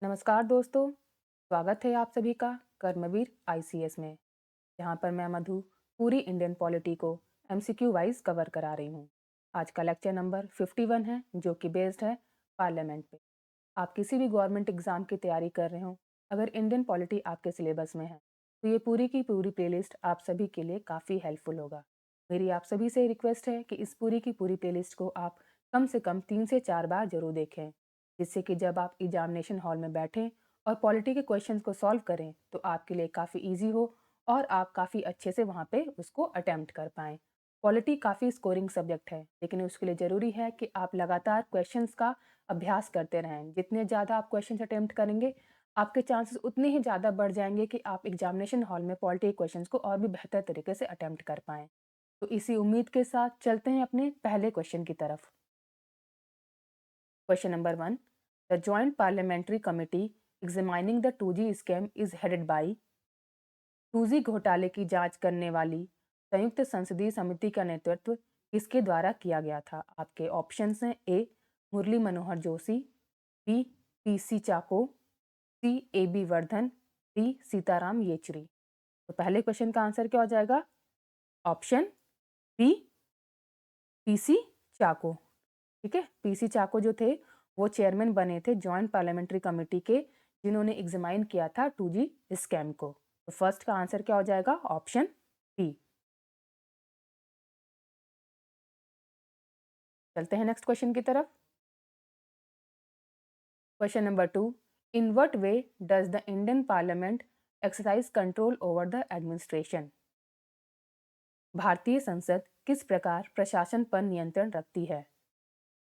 नमस्कार दोस्तों, स्वागत है आप सभी का कर्मवीर आईसीएस में, जहां पर मैं मधु पूरी इंडियन पॉलिटी को एमसीक्यू वाइज कवर करा रही हूं। आज का लेक्चर नंबर 51 है, जो कि बेस्ड है पार्लियामेंट पे। आप किसी भी गवर्नमेंट एग्जाम की तैयारी कर रहे हो, अगर इंडियन पॉलिटी आपके सिलेबस में है, तो ये पूरी की पूरी प्लेलिस्ट आप सभी के लिए काफ़ी हेल्पफुल होगा। मेरी आप सभी से रिक्वेस्ट है कि इस पूरी की पूरी प्लेलिस्ट को आप कम से कम 3 से 4 बार जरूर देखें, जिससे कि जब आप एग्जामिनेशन हॉल में बैठें और पॉलिटी के क्वेश्चंस को सॉल्व करें तो आपके लिए काफ़ी ईजी हो और आप काफ़ी अच्छे से वहाँ पे उसको अटेम्प्ट कर पाएँ। पॉलिटी काफ़ी स्कोरिंग सब्जेक्ट है, लेकिन उसके लिए ज़रूरी है कि आप लगातार क्वेश्चंस का अभ्यास करते रहें। जितने ज़्यादा आप क्वेश्चंस अटेम्प्ट करेंगे, आपके चांसेस उतने ही ज़्यादा बढ़ जाएंगे कि आप एग्जामिनेशन हॉल में पॉलिटी क्वेश्चंस को और भी बेहतर तरीके से अटेम्प्ट कर पाएँ। तो इसी उम्मीद के साथ चलते हैं अपने पहले क्वेश्चन की तरफ। Question number 1, the joint parliamentary committee examining the 2G scam is headed by. 2G घोटाले की जांच करने वाली संयुक्त संसदीय समिति का नेतृत्व किसके द्वारा किया गया था? आपके ऑप्शंस हैं: A Murli Manohar Joshi, B PC Chacko, C A B Vardhan, D Sitaram Yechury. तो पहले क्वेश्चन का आंसर क्या हो जाएगा? Option B PC Chacko. ठीक है, पीसी चाको जो थे वो चेयरमैन बने थे जॉइंट पार्लियामेंट्री कमेटी के, जिन्होंने एग्जामाइन किया था 2G स्कैम को। तो फर्स्ट का आंसर क्या हो जाएगा? Option B. चलते हैं नेक्स्ट क्वेश्चन की तरफ। Question number 2, in what way does the Indian parliament exercise control over the administration? भारतीय संसद किस प्रकार प्रशासन पर नियंत्रण रखती है?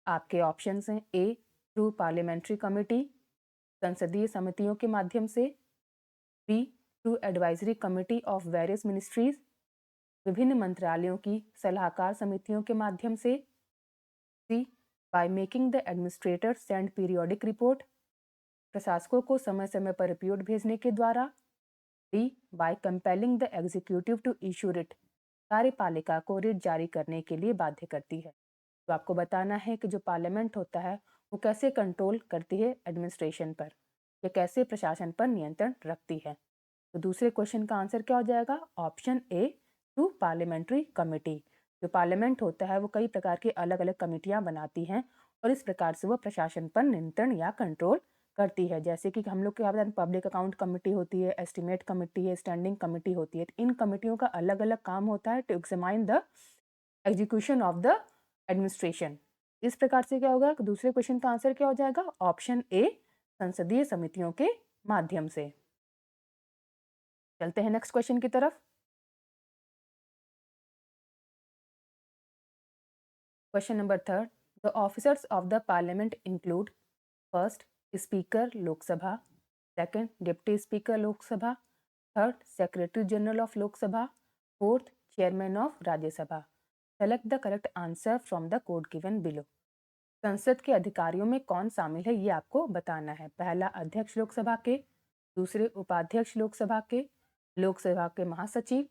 आपके ऑप्शंस हैं: ए थ्रू पार्लियामेंट्री कमेटी, संसदीय समितियों के माध्यम से, B through advisory committee of various ministries, विभिन्न मंत्रालयों की सलाहकार समितियों के माध्यम से, C by making the administrator send periodic report, प्रशासकों को समय समय पर रिपोर्ट भेजने के द्वारा, D by compelling the executive to issue writ, कार्यपालिका को रिट जारी करने के लिए बाध्य करती है। तो आपको बताना है कि जो पार्लियामेंट होता है वो कैसे कंट्रोल करती है एडमिनिस्ट्रेशन पर, या कैसे प्रशासन पर नियंत्रण रखती है। तो दूसरे क्वेश्चन का आंसर क्या हो जाएगा? Option A to parliamentary committee. जो पार्लियामेंट होता है वो कई प्रकार की अलग अलग कमेटियां बनाती हैं और इस प्रकार से वो प्रशासन पर नियंत्रण या कंट्रोल करती है। जैसे कि हम लोग के पब्लिक अकाउंट कमेटी होती है, एस्टिमेट कमेटी है, स्टैंडिंग कमेटी होती है। इन कमेटियों का अलग अलग काम होता है to examine the execution of the administration. इस प्रकार से क्या होगा? दूसरे क्वेश्चन का आंसर क्या हो जाएगा? ऑप्शन ए संसदीय समितियों के माध्यम से। चलते हैं नेक्स्ट क्वेश्चन की तरफ। Question number 3, the officers of the parliament include: first speaker Lok Sabha, second deputy speaker Lok Sabha, third secretary general of Lok Sabha, fourth chairman of Rajya Sabha. Select the correct answer from the code given below. संसद के अधिकारियों में कौन शामिल है, ये आपको बताना है। पहला अध्यक्ष लोकसभा के, दूसरे उपाध्यक्ष लोकसभा के महासचिव,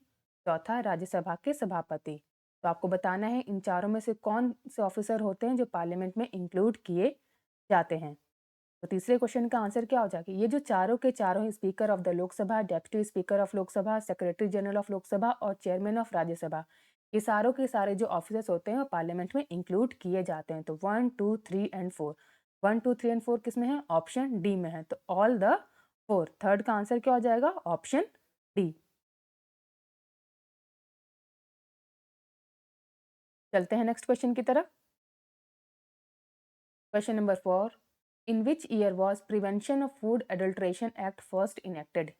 चौथा राज्यसभा के सभापति। तो आपको बताना है इन चारों में से कौन से ऑफिसर होते हैं जो पार्लियामेंट में इंक्लूड किए जाते हैं। तो तीसरे क्वेश्चन का आंसर क्या हो जाएगा? ये जो चारों के चारों हैं, speaker of the Lok Sabha, deputy speaker of Lok Sabha, secretary general of Lok Sabha और चेयरमैन ऑफ राज्यसभा, ये सारों के सारे जो ऑफिसर्स होते हैं वो पार्लियामेंट में इंक्लूड किए जाते हैं। तो 1, 2, 3 एंड 4, 1, 2, 3 एंड 4 किस में है? ऑप्शन डी में है। तो ऑल द 4। थर्ड का आंसर क्या हो जाएगा? Option D. चलते हैं नेक्स्ट क्वेश्चन की तरफ। Question number 4, in which year was prevention of food adulteration act first enacted?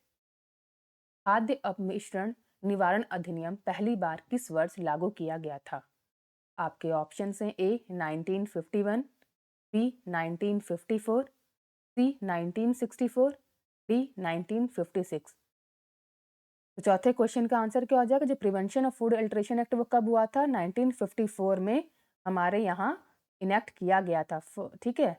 खाद्य अपमिश्रण निवारण अधिनियम पहली बार किस वर्ष लागू किया गया था? आपके ऑप्शन हैं: ए 1951, बी 1954, सी 1964, डी 1956। तो चौथे क्वेश्चन का आंसर क्या हो जाएगा? जो prevention of food alteration act वो कब हुआ था? 1954 में हमारे यहाँ इनेक्ट किया गया था। ठीक है,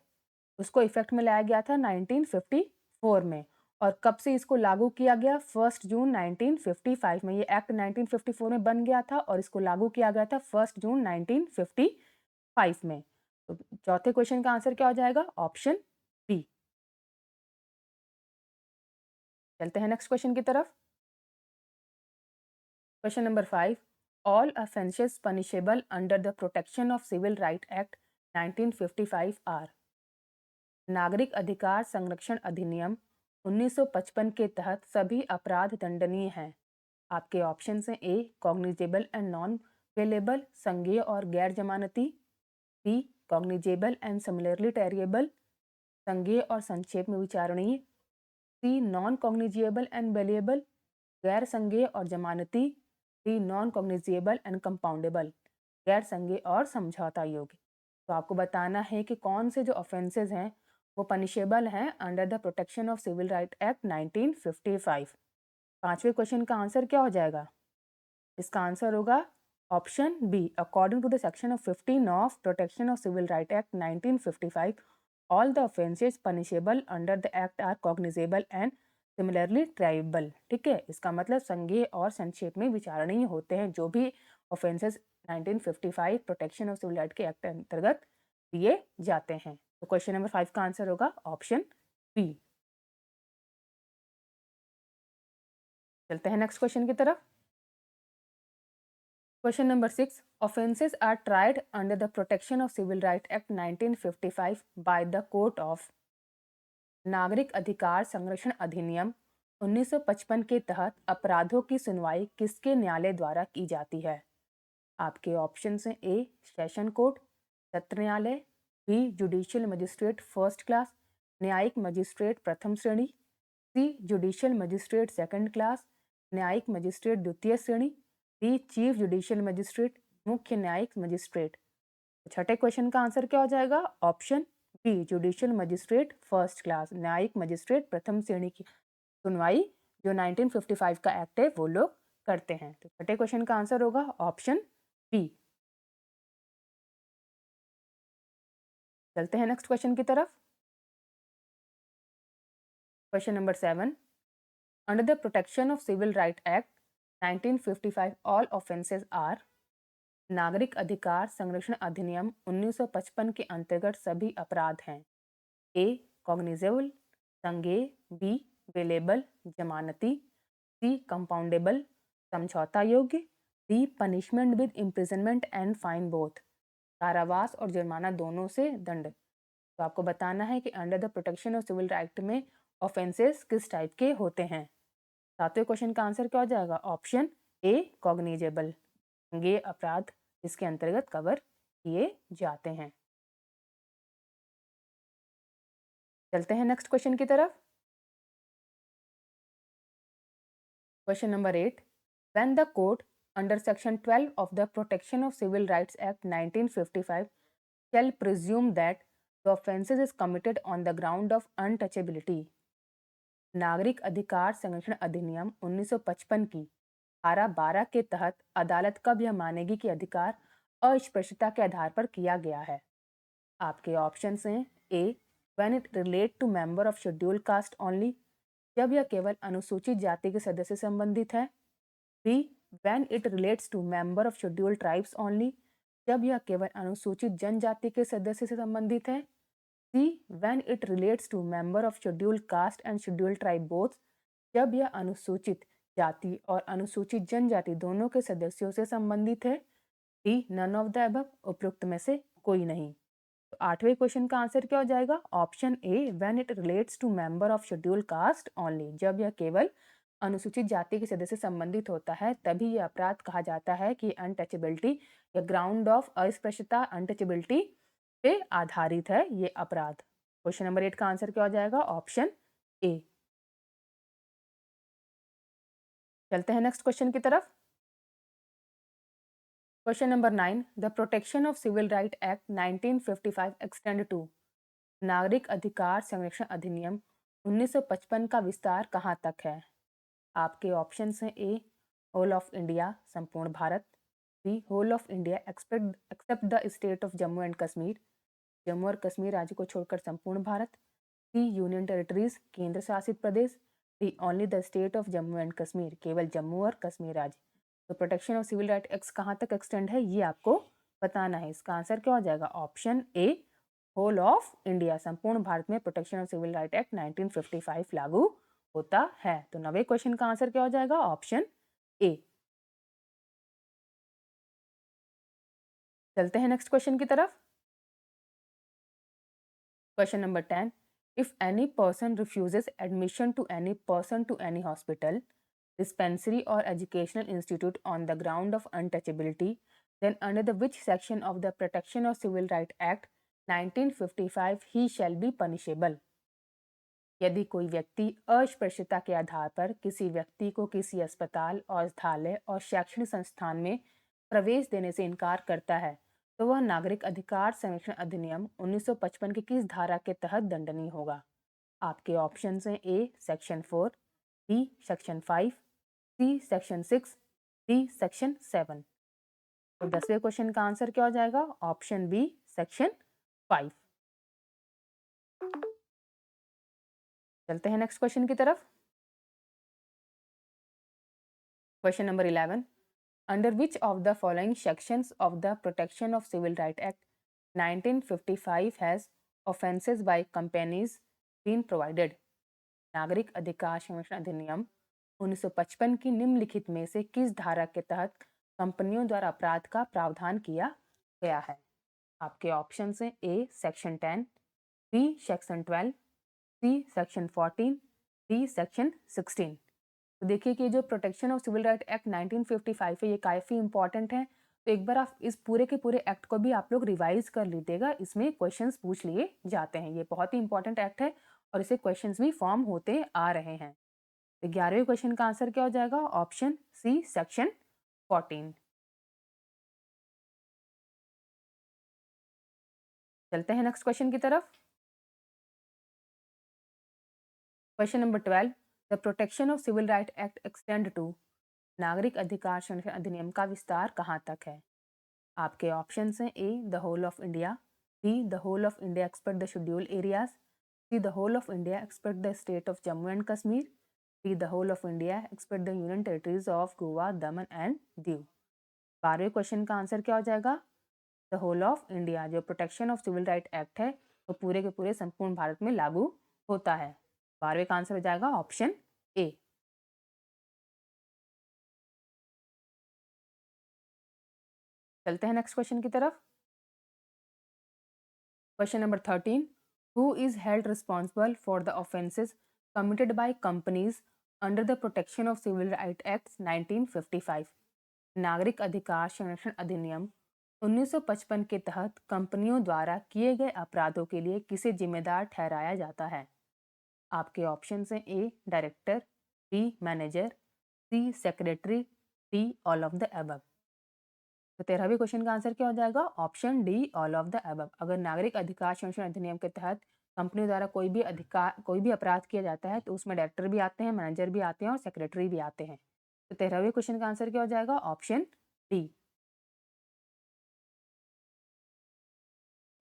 उसको इफेक्ट में लाया गया था 1954 में। और कब से इसको लागू किया गया? 1 जून 1955 में। ये एक्ट 1954 में बन गया था और इसको लागू किया गया था 1 जून 1955 में। तो चौथे क्वेश्चन का आंसर क्या हो जाएगा? Option B. चलते हैं नेक्स्ट क्वेश्चन की तरफ। Question number 5, all offences punishable under the protection of civil right act 1955 are. नागरिक अधिकार संरक्षण अधिनियम 1955 के तहत सभी अपराध दंडनीय हैं। आपके ऑप्शन हैं A cognizable and non bailable, संज्ञेय और गैर जमानती, बी कॉग्निजेबल एंड सिमिलरली टेरिएबल, संज्ञेय और संक्षेप में विचारणीय, सी नॉन कॉग्निजेबल एंड बेलिएबल, गैर संज्ञेय और जमानती, D non cognizable and compoundable, गैर संज्ञेय और समझौता योग्य। तो आपको बताना है कि कौन से जो ऑफेंसेस हैं वो पनिशेबल हैं under the protection of civil right act 1955। पांचवें क्वेश्चन का आंसर क्या हो जाएगा? इसका आंसर होगा option B. According to the section of 15 of protection of civil right act 1955, all the offences punishable under the act are cognizable and similarly triable. ठीक है, इसका मतलब संज्ञेय और संक्षेप में विचारणीय होते हैं जो भी offences 1955 protection of civil right के एक्ट अंतर्गत दिए जाते हैं। तो क्वेश्चन नंबर 5 का आंसर होगा ऑप्शन बी। चलते हैं नेक्स्ट क्वेश्चन की तरफ। Question number 6, offences are tried under the protection of civil right act 1955 by the court of. नागरिक अधिकार संरक्षण अधिनियम 1955 के तहत अपराधों की सुनवाई किसके न्यायालय द्वारा की जाती है? आपके ऑप्शन हैं ए सेशन कोर्ट, सत्र न्यायालय, B judicial magistrate first class, न्यायिक मजिस्ट्रेट प्रथम श्रेणी, C judicial magistrate second class, न्यायिक मजिस्ट्रेट द्वितीय श्रेणी, डी चीफ जुडिशियल मजिस्ट्रेट मुख्य न्यायिक मजिस्ट्रेट। छठे क्वेश्चन का आंसर क्या हो जाएगा? Option B judicial magistrate first class, न्यायिक मजिस्ट्रेट प्रथम श्रेणी की सुनवाई जो 1955 का एक्ट है वो लोग करते हैं। तो छठे क्वेश्चन का आंसर होगा ऑप्शन बी। चलते हैं नेक्स्ट क्वेश्चन की तरफ। Question number 7, under the protection of civil right act 1955 all offences are. नागरिक अधिकार संरक्षण अधिनियम 1955 के अंतर्गत सभी अपराध हैं। ए कॉग्निजेबल, संज्ञेय, बी बेलेबल जमानती, सी कंपाउंडेबल समझौता योग्य, D punishment with imprisonment and fine both कारावास और जुर्माना दोनों से दंड। तो आपको बताना है कि under the protection of civil right में ऑफेंसेस किस टाइप के होते हैं। सातवें क्वेश्चन का आंसर क्या हो जाएगा? ऑप्शन ए कॉग्निजेबल, ये अपराध इसके अंतर्गत कवर किए जाते हैं। चलते हैं नेक्स्ट क्वेश्चन की तरफ। Question number 8, when the court under section 12 of the Protection of Civil Rights Act 1955 shall presume that the offences is committed on the ground of untouchability। नागरिक अधिकार संरक्षण अधिनियम 1955 की धारा 12 के तहत अदालत कब यह मानेगी कि अधिकार अस्पृश्यता के आधार पर किया गया है? आपके ऑप्शंस हैं A when it relate to member of schedule caste only, जब यह केवल अनुसूचित जाति के सदस्य से संबंधित है, B when it relates to member of schedule tribes only, जब यह केवल अनुसूचित जनजाति के सदस्य से संबंधित है, C when it relates to member of schedule caste and schedule tribe both, जब यह अनुसूचित जाति और अनुसूचित जनजाति दोनों के सदस्यों से संबंधित है, D none of the above उपयुक्त में से कोई नहीं। तो आठवें क्वेश्चन का आंसर क्या हो जाएगा? Option A when it relates to member of schedule caste only, जब यह केवल अनुसूचित जाति के सदस्य से संबंधित होता है तभी यह अपराध कहा जाता है कि अनटचेबिलिटी या ग्राउंड ऑफ अस्पृश्यता अनटचेबिलिटी पे आधारित है ये अपराध। क्वेश्चन नंबर 8 का आंसर क्या हो जाएगा? Option A. चलते हैं नेक्स्ट क्वेश्चन की तरफ। Question number 9, the protection of civil right act 1955 एक्सटेंड टू। नागरिक अधिकार संरक्षण अधिनियम 1955 का विस्तार कहाँ तक है? आपके ऑप्शंस हैं ए होल ऑफ इंडिया संपूर्ण भारत, B whole of India except the state of Jammu and Kashmir, Jammu और कश्मीर राज्य को छोड़कर संपूर्ण भारत, सी यूनियन टेरिटरीज केंद्र शासित प्रदेश, D only the state of Jammu and Kashmir केवल जम्मू और कश्मीर राज्य। तो protection of civil right act कहाँ तक एक्सटेंड है ये आपको बताना है। इसका आंसर क्या हो जाएगा? Option A whole of India संपूर्ण भारत में protection of civil right act 1955 लागू होता है। तो 90 क्वेश्चन का आंसर क्या हो जाएगा? Option A. चलते हैं नेक्स्ट क्वेश्चन की तरफ। Question number 10, if any person refuses admission to any person to any hospital, dispensary or educational institute on the ground of untouchability, then under the which section of the Protection of Civil Rights Act 1955 he shall be punishable? यदि कोई व्यक्ति अस्पृश्यता के आधार पर किसी व्यक्ति को किसी अस्पताल, औषधालय और शैक्षणिक संस्थान में प्रवेश देने से इनकार करता है, तो वह नागरिक अधिकार संरक्षण अधिनियम 1955 की किस धारा के तहत दंडनीय होगा? आपके ऑप्शन हैं A section 4, B section 5, C section 6, D section 7। तो 10वें क्वेश्चन का आंसर क्या हो जाएगा? Option B section 5। चलते हैं नेक्स्ट क्वेश्चन की तरफ। Question number 11, under which of the following sections of the protection of civil right act 1955 has offences by companies been provided? नागरिक अधिकार संरक्षण अधिनियम 1955 की निम्नलिखित में से किस धारा के तहत कंपनियों द्वारा अपराध का प्रावधान किया गया है? आपके ऑप्शन हैं A section 10, B section 12, C section 14, D section 16। तो देखिए कि जो protection of civil right act 1955 है, ये काफ़ी इंपॉर्टेंट है। तो एक बार आप इस पूरे के पूरे एक्ट को भी आप लोग रिवाइज कर लीजिएगा, इसमें क्वेश्चंस पूछ लिए जाते हैं। ये बहुत ही इंपॉर्टेंट एक्ट है और इसे क्वेश्चंस भी फॉर्म होते आ रहे हैं। 11वें क्वेश्चन का आंसर क्या हो जाएगा? Option C section 14। चलते हैं नेक्स्ट क्वेश्चन की तरफ। Question number 12, the protection of civil right act extend to? नागरिक अधिकार संरक्षण अधिनियम का विस्तार कहाँ तक है? आपके ऑप्शन हैं A the whole of India, B the whole of India expect the schedule areas, C the whole of India expect the state of Jammu and Kashmir, D the whole of India expect the union territories of Goa, Daman and Diu. 12वें question का answer क्या हो जाएगा? The whole of India. जो protection of civil right act है वो पूरे के पूरे संपूर्ण भारत में लागू होता है। 12वें का आंसर हो जाएगा ऑप्शन ए। चलते हैं नेक्स्ट क्वेश्चन की तरफ। Question number 13, who is held responsible for the offences committed by companies under the protection of civil right act 1955? नागरिक अधिकार संरक्षण अधिनियम 1955 के तहत कंपनियों द्वारा किए गए अपराधों के लिए किसे जिम्मेदार ठहराया जाता है? आपके ऑप्शन हैं A director, B manager, C secretary, D all of the above. तो 13वें क्वेश्चन का आंसर क्या हो जाएगा? Option D all of the above. अगर नागरिक अधिकार संरक्षण अधिनियम के तहत कंपनी द्वारा कोई भी अपराध किया जाता है तो उसमें डायरेक्टर भी आते हैं, मैनेजर भी आते हैं और सेक्रेटरी भी आते हैं। तो 13वें क्वेश्चन का आंसर क्या हो जाएगा? Option D.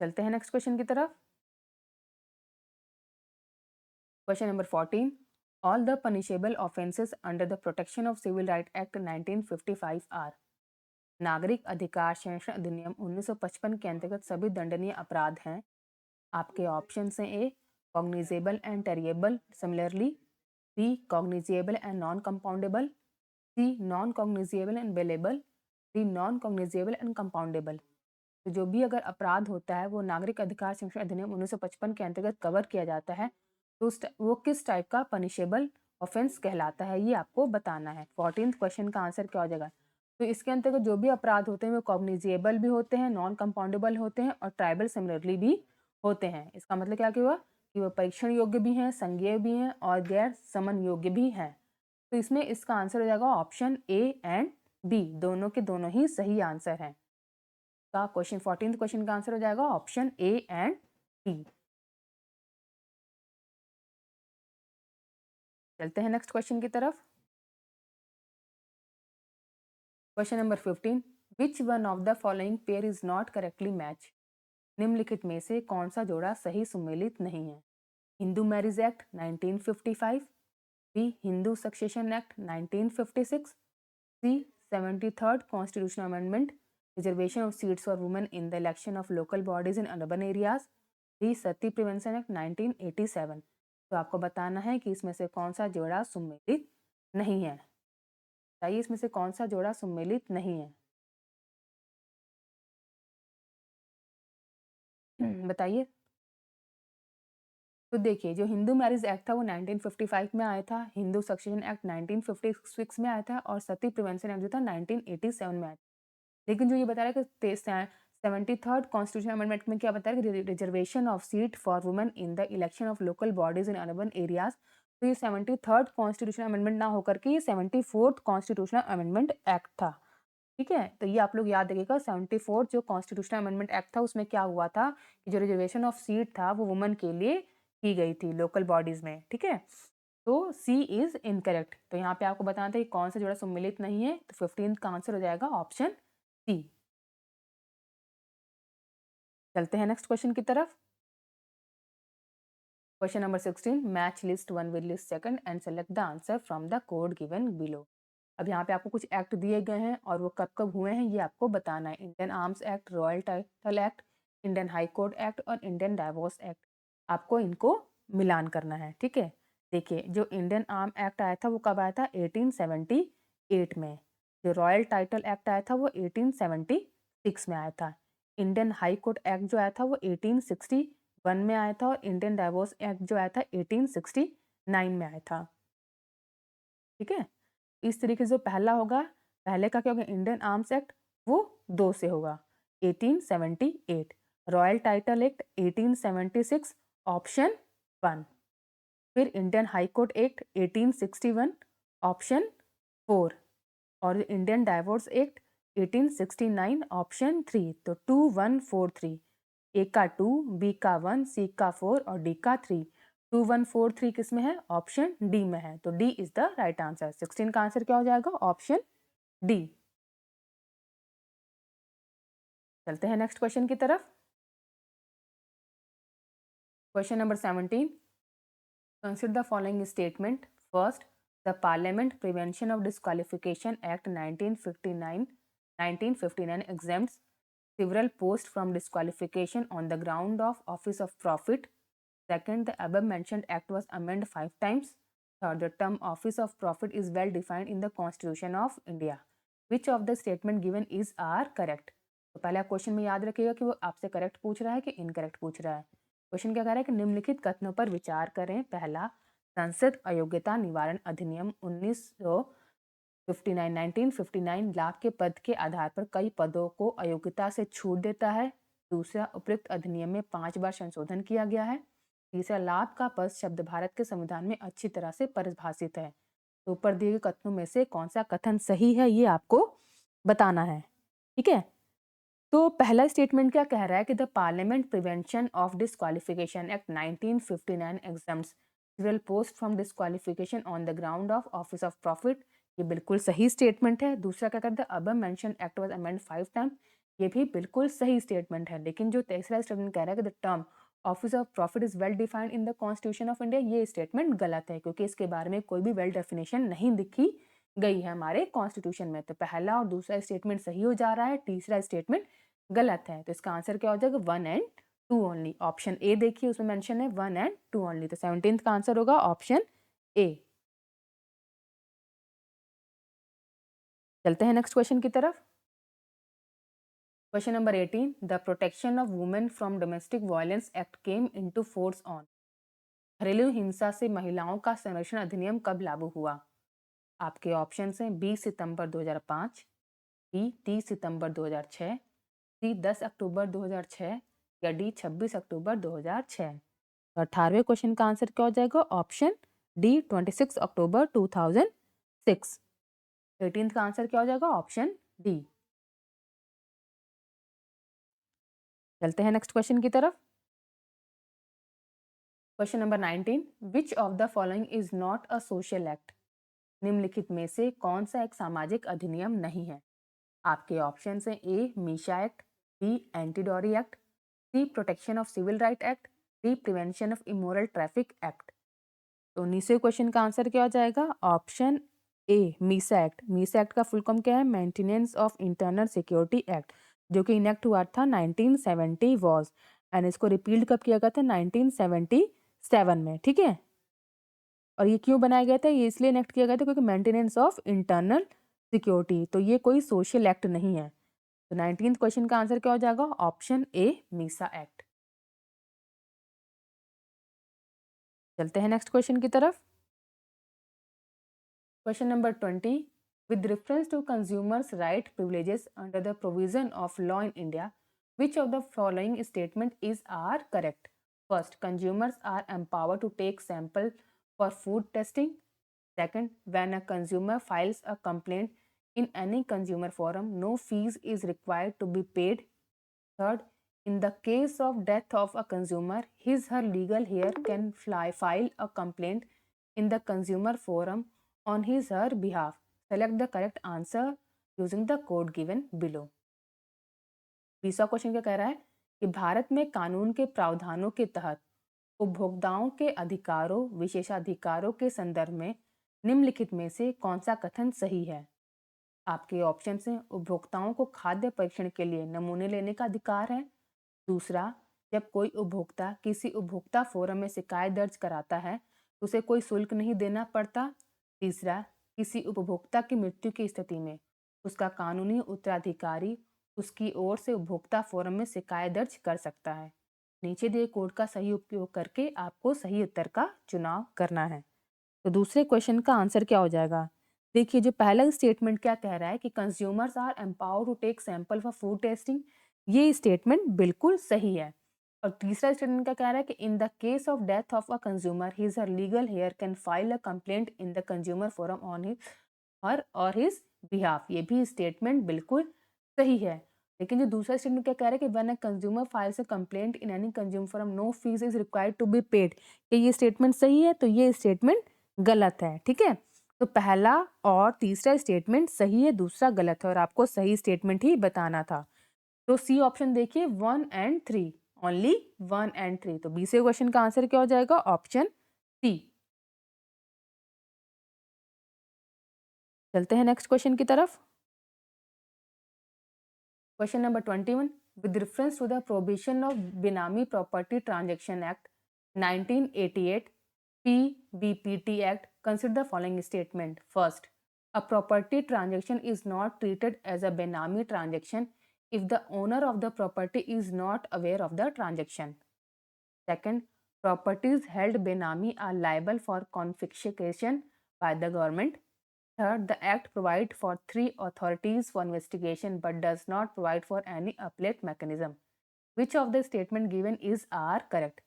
चलते हैं नेक्स्ट क्वेश्चन की तरफ। Question number 14, all the punishable offences under the protection of civil right act 1955 are? नागरिक अधिकार संरक्षण अधिनियम 1955 के अंतर्गत सभी दंडनीय अपराध हैं। आपके ऑप्शन हैं A cognizable and triable similarly, B cognizable and non compoundable, C non cognizable and bailable, D non cognizable and compoundable. तो जो भी अगर अपराध होता है वो नागरिक अधिकार संरक्षण अधिनियम 1955 के अंतर्गत कवर किया जाता है, तो वो किस टाइप का पनिशेबल ऑफेंस कहलाता है, ये आपको बताना है। 14th क्वेश्चन का आंसर क्या हो जाएगा? तो इसके अंतर्गत जो भी अपराध होते हैं वो कॉग्निजेबल भी होते हैं, नॉन कंपाउंडेबल होते हैं और ट्राइबल सिमिलरली भी होते हैं। इसका मतलब क्या हुआ कि वो परीक्षण योग्य भी हैं, संज्ञेय भी हैं और गैर समन योग्य भी हैं। तो इसमें इसका आंसर हो जाएगा ऑप्शन ए एंड बी, दोनों के दोनों ही सही आंसर हैं। का क्वेश्चन 14th क्वेश्चन का आंसर हो जाएगा ऑप्शन ए एंड बी। चलते हैं नेक्स्ट क्वेश्चन की तरफ। Question number 15, which one of the following pair is not correctly match? निम्नलिखित में से कौन सा जोड़ा सही सुमेलित नहीं है? Hindu marriage act 1955, B Hindu succession act 1956, C 73rd constitutional amendment reservation of seats for women in the election of local bodies in urban areas, D sati prevention act 1987। तो आपको बताना है कि इसमें से कौन सा जोड़ा सम्मिलित नहीं है। बताइए इसमें से कौन सा जोड़ा सम्मिलित नहीं है। बताइए। तो देखिए जो हिंदू मैरिज एक्ट था वो 1955 में आया था, हिंदू सक्सेशन एक्ट 1956 में आया था और सती प्रिवेंशन एक्ट जो था 1987 में आया था। लेकिन जो ये बता रहा है कि 73rd कॉन्स्टिट्यूशन अमेंडमेंट में क्या बता रहा है कि reservation of seat for women in the election of local bodies in urban areas, तो ये 73rd कॉन्स्टिट्यूशन अमेंडमेंट ना होकर के ये 74th कॉन्स्टिट्यूशनल अमेंडमेंट एक्ट था। ठीक है, तो ये आप लोग याद रखिएगा 74 जो कॉन्स्टिट्यूशनल अमेंडमेंट एक्ट था उसमें क्या हुआ था कि जो रिजर्वेशन ऑफ सीट था वो वुमेन के लिए की गई थी लोकल बॉडीज में। ठीक है, तो सी इज इनकरेक्ट। तो यहाँ पे आपको बताना था कि कौन सा जोड़ा सम्मिलित नहीं है, तो 15th का आंसर हो जाएगा ऑप्शन सी। चलते हैं नेक्स्ट क्वेश्चन की तरफ। Question number 16, match list one with list second and select the answer from the code given below. अब यहाँ पे आपको कुछ एक्ट दिए गए हैं और वो कब कब हुए हैं ये आपको बताना है। Indian arms act, royal title act, Indian high court act और इंडियन डाइवोर्स एक्ट। आपको इनको मिलान करना है। ठीक है, देखिए जो इंडियन आर्म एक्ट आया था वो कब आया था 1878 में। जो रॉयल टाइटल एक्ट आया था वो 1876 में आया था। इंडियन हाई कोर्ट एक्ट जो आया था वो 1861 में आया था और इंडियन डाइवोर्स एक्ट जो आया था 1869 में आया था। ठीक है, इस तरीके से जो पहला होगा, पहले का क्या होगा इंडियन आर्म्स एक्ट वो 2 से होगा 1878, रॉयल टाइटल एक्ट 1876 ऑप्शन 1, फिर Indian high court act 1861 option 4 और इंडियन डाइवोर्स एक्ट 1869 ऑप्शन 3। तो 2 1 4 3, ए का 2, बी का 1, सी का 4 और डी का 3। 2 1 4 3 किस में है, ऑप्शन डी में है। तो D is the right answer. 16 का आंसर क्या हो जाएगा, ऑप्शन डी। चलते हैं नेक्स्ट क्वेश्चन की तरफ। Question number 17, consider the following statement. First, the parliament prevention of disqualification act 1959 exempts several posts from disqualification on the ground of office of profit. Second, the above mentioned act was amended 5 times. Third, the term office of profit is well defined in the Constitution of India. Which of the statement given is are correct? तो पहला question में याद रखिएगा कि वो आपसे correct पूछ रहा है कि इनकरेक्ट पूछ रहा है। क्वेश्चन क्या कह रहा है कि निम्नलिखित कथनों पर विचार करें। पहला, संसद अयोग्यता निवारण अधिनियम 1959 लाभ के पद के आधार पर कई पदों को अयोग्यता से छूट देता है। दूसरा, उपयुक्त अधिनियम में 5 बार संशोधन किया गया है। तीसरा, लाभ का पद शब्द भारत के संविधान में अच्छी तरह से परिभाषित है। तो ऊपर दिए गए कथनों में से कौन सा कथन सही है ये आपको बताना है। ठीक है, तो पहला स्टेटमेंट क्या कह रहा है कि the parliament prevention of disqualification act 1959 exempts several post from disqualification on the ground of office of profit. ये बिल्कुल सही स्टेटमेंट है। दूसरा क्या कहता है, above mention act was amend 5 times. ये भी बिल्कुल सही स्टेटमेंट है। लेकिन जो तीसरा स्टेटमेंट कह रहा है कि the term office of profit is well defined in the constitution of India, ये स्टेटमेंट गलत है क्योंकि इसके बारे में कोई भी वेल डेफिनेशन नहीं लिखी गई है हमारे कॉन्स्टिट्यूशन में। तो पहला और दूसरा स्टेटमेंट सही हो जा रहा है, तीसरा स्टेटमेंट गलत है। तो इसका आंसर क्या हो जाएगा, 1 एंड 2 ओनली। ऑप्शन ए देखिए उसमें मेंशन है 1 एंड 2 ओनली। तो 17th का आंसर होगा ऑप्शन ए। चलते हैं नेक्स्ट क्वेश्चन की तरफ। Question number 18, the protection of women from domestic violence act came into force on. घरेलू हिंसा से महिलाओं का संरक्षण अधिनियम कब लागू हुआ? आपके ऑप्शन हैं 20 सितंबर 2005, बी 30 सितंबर 2006, सी 10 अक्टूबर 2006 या डी 26 अक्टूबर 2006। तो 18वें क्वेश्चन का आंसर क्या हो जाएगा, ऑप्शन डी 26 अक्टूबर 2006। 18th का आंसर क्या हो जाएगा, ऑप्शन डी। चलते हैं नेक्स्ट क्वेश्चन की तरफ। Question number 19, which of the following is not a social act. निम्नलिखित में से कौन सा एक सामाजिक अधिनियम नहीं है? आपके ऑप्शन हैं A MISA act, B anti dowry act, C protection of civil right act, D prevention of immoral traffic act. तो 19वें क्वेश्चन का आंसर क्या हो जाएगा, option A MISA act. MISA act का फुल फॉर्म क्या है, maintenance of internal security act, जो कि इनेक्ट हुआ था 1970 वॉज एंड इसको रिपील्ड कब किया गया था, 1977 में। ठीक है, और ये क्यों बनाया गया था? ये इसलिए इनेक्ट किया गया था क्योंकि मेंटेनेंस ऑफ इंटरनल सिक्योरिटी, तो ये कोई सोशल एक्ट नहीं है। तो 19th क्वेश्चन का आंसर क्या हो जाएगा? Option A, MISA act. चलते हैं नेक्स्ट क्वेश्चन की तरफ। Question number 20, with reference to consumers' right privileges under the provision of law in India, which of the following statement is are correct? First, consumers are empowered to take sample for food testing. Second, when a consumer files a complaint in any consumer forum, no fees is required to be paid. Third, in the case of death of a consumer, his/her legal heir can file a complaint in the consumer forum on his/her behalf. Select the correct answer using the code given below. 20वां question क्या कह रहा है कि भारत में कानून के प्रावधानों के तहत उपभोक्ताओं के अधिकारों विशेषाधिकारों के संदर्भ में निम्नलिखित में से कौन सा कथन सही है? आपके ऑप्शन हैं, उपभोक्ताओं को खाद्य परीक्षण के लिए नमूने लेने का अधिकार है। दूसरा, जब कोई उपभोक्ता किसी उपभोक्ता फोरम में शिकायत दर्ज कराता है तो उसे कोई शुल्क नहीं देना पड़ता। तीसरा, किसी उपभोक्ता की मृत्यु की स्थिति में उसका कानूनी उत्तराधिकारी उसकी ओर से उपभोक्ता फोरम में शिकायत दर्ज कर सकता है। नीचे दिए कोड का सही उपयोग करके आपको सही उत्तर का चुनाव करना है। तो दूसरे क्वेश्चन का आंसर क्या हो जाएगा? देखिए, जो पहला स्टेटमेंट क्या कह रहा है कि consumers are empowered to take sample for food testing, ये स्टेटमेंट बिल्कुल सही है। और तीसरा स्टेटमेंट क्या कह रहा है कि in the case of death of a consumer his her legal heir can file a complaint in the consumer forum on his her or his behalf, ये भी स्टेटमेंट बिल्कुल सही है। लेकिन जो दूसरा स्टेटमेंट क्या कह रहा है कि when a consumer files a complaint in any consumer forum no fee is required to be paid, ये स्टेटमेंट सही है, तो ये स्टेटमेंट गलत है। ठीक है, तो पहला और तीसरा स्टेटमेंट सही है, दूसरा गलत है और आपको सही स्टेटमेंट ही बताना था। तो सी ऑप्शन देखिए 1 एंड 3, ओनली 1 एंड 3। तो 20वें क्वेश्चन का आंसर क्या हो जाएगा? Option C. चलते हैं नेक्स्ट क्वेश्चन की तरफ। Question number 21, with reference to the prohibition of Benami Property Transaction Act 1988, PBPT Act, consider the following statement. First, a property transaction is not treated as a Benami transaction if the owner of the property is not aware of the transaction. Second, properties held Benami are liable for confiscation by the government. Third, the Act provides for 3 authorities for investigation but does not provide for any appellate mechanism. Which of the statement given is are correct?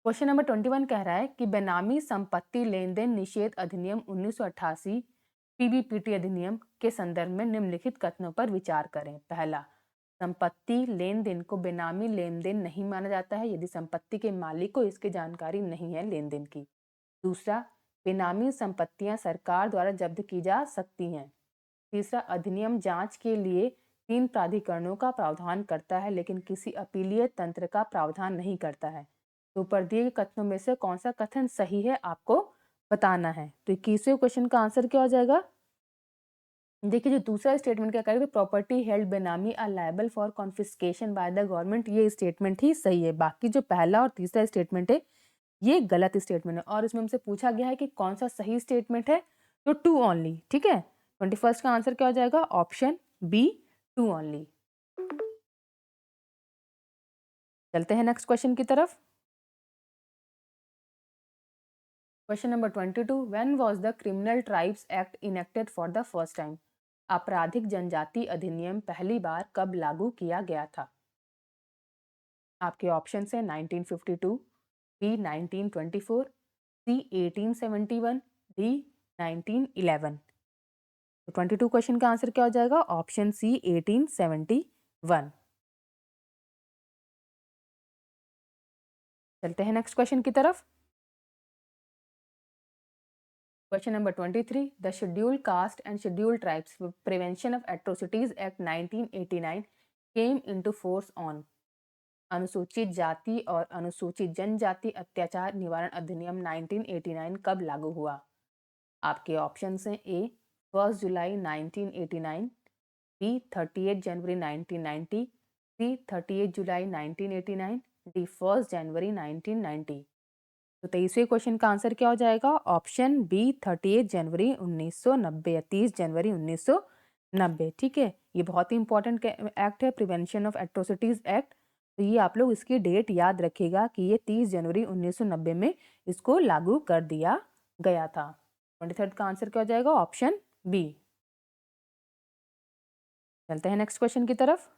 Question number 21 कह रहा है कि बेनामी संपत्ति लेन then निषेध अधिनियम 1988 पीबीपीटी अधिनियम के संदर्भ में निम्नलिखित कथनों पर विचार करें। पहला, संपत्ति लेन देन को बेनामी लेन देन नहीं माना जाता है यदि संपत्ति के मालिक को इसकी जानकारी नहीं है लेन देन की। दूसरा, बेनामी संपत्तियां सरकार द्वारा जब्त की जा सकती हैं। तीसरा, अधिनियम जांच के लिए 3 प्राधिकरणों का प्रावधान करता है लेकिन किसी अपीलीय तंत्र का प्रावधान नहीं करता है। तो ऊपर दिए कथनों में से कौन सा कथन सही है आपको बताना है। तो 21वें क्वेश्चन का आंसर क्या हो जाएगा? देखिए, जो दूसरा स्टेटमेंट क्या करेगा, property held benami are liable for confiscation by the government, ये स्टेटमेंट ही सही है। बाकी जो पहला और तीसरा स्टेटमेंट है ये गलत स्टेटमेंट है और इसमें हमसे पूछा गया है कि कौन सा सही स्टेटमेंट है, तो 2 ओनली। ठीक है, 21 का आंसर क्या हो जाएगा? Option B, 2 only. चलते हैं नेक्स्ट क्वेश्चन की तरफ। Question number 22, when was the criminal tribes act enacted for the first time? आपराधिक जनजाति अधिनियम पहली बार कब लागू किया गया था? आपके ऑप्शन है 1952, बी 1924, सी 1871, डी 1911। तो 22 क्वेश्चन का आंसर क्या हो जाएगा? Option C 1871। चलते हैं नेक्स्ट क्वेश्चन की तरफ। Question number 23, the scheduled caste and scheduled tribes prevention of atrocities act 1989 came into force on? अनुसूचित जाति और अनुसूचित जनजाति अत्याचार निवारण अधिनियम 1989 कब लागू हुआ? आपके ऑप्शन हैं ए 1 जुलाई 1989, बी 38 जनवरी 1990, सी 38 जुलाई 1989, डी 1 जनवरी 1990। तो 23वें क्वेश्चन का आंसर क्या हो जाएगा? ऑप्शन बी 38 जनवरी 1990 या 30 जनवरी 1990। ठीक है, ये बहुत ही इंपॉर्टेंट एक्ट है, प्रिवेंशन ऑफ एट्रोसिटीज एक्ट। तो ये आप लोग इसकी डेट याद रखिएगा कि ये 30 जनवरी 1990 में इसको लागू कर दिया गया था। 23rd का आंसर क्या हो जाएगा? Option B. चलते हैं नेक्स्ट क्वेश्चन की तरफ।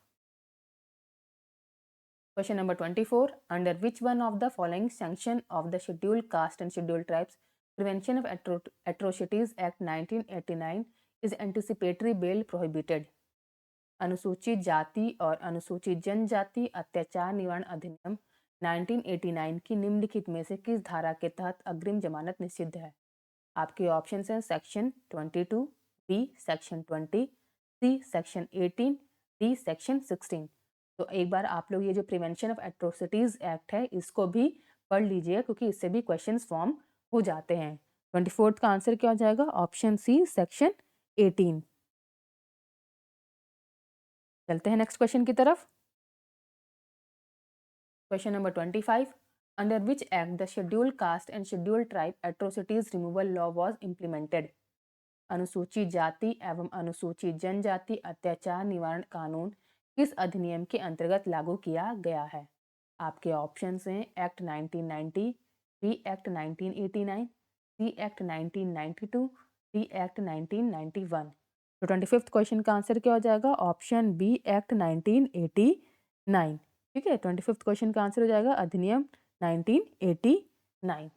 Question number 24. Under which one of the following sanction of the Scheduled Caste and Scheduled Tribes Prevention of Atrocities Act 1989 is anticipatory bail prohibited? अनुसूचित जाति और अनुसूचित जनजाति अत्याचार निवारण अधिनियम 1989 की निम्नलिखित में से किस धारा के तहत अग्रिम जमानत निषिद्ध है? आपके ऑप्शन हैं section 22, B section 20, C section 18, D section 16। तो एक बार आप लोग ये जो प्रिवेंशन ऑफ एट्रोसिटीज एक्ट है इसको भी पढ़ लीजिए, क्योंकि इससे भी क्वेश्चंस फॉर्म हो जाते हैं। 24th का आंसर क्या हो जाएगा? Option C section 18। चलते हैं नेक्स्ट क्वेश्चन की तरफ। Question number 25. Under which act the scheduled caste and scheduled tribe atrocities removal law was implemented? अनुसूचित जाति एवं अनुसूचित जनजाति अत्याचार निवारण कानून किस अधिनियम के अंतर्गत लागू किया गया है? आपके ऑप्शंस हैं act 1990, B act 1989, C act 1992, D act 1991। तो 25th क्वेश्चन का आंसर क्या हो जाएगा? Option B act 1989। ठीक है, 25th क्वेश्चन का आंसर हो जाएगा अधिनियम 1989।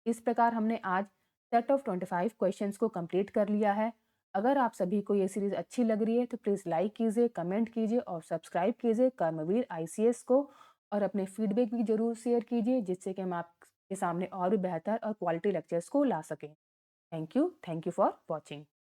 इस प्रकार हमने आज सेट ऑफ 25 क्वेश्चंस को कंप्लीट कर लिया है। अगर आप सभी को ये सीरीज अच्छी लग रही है तो प्लीज़ लाइक कीजिए, कमेंट कीजिए और सब्सक्राइब कीजिए कर्मवीर आईसीएस को, और अपने फीडबैक भी ज़रूर शेयर कीजिए, जिससे कि हम आपके सामने और भी बेहतर और क्वालिटी लेक्चर्स को ला सकें। Thank you for watching.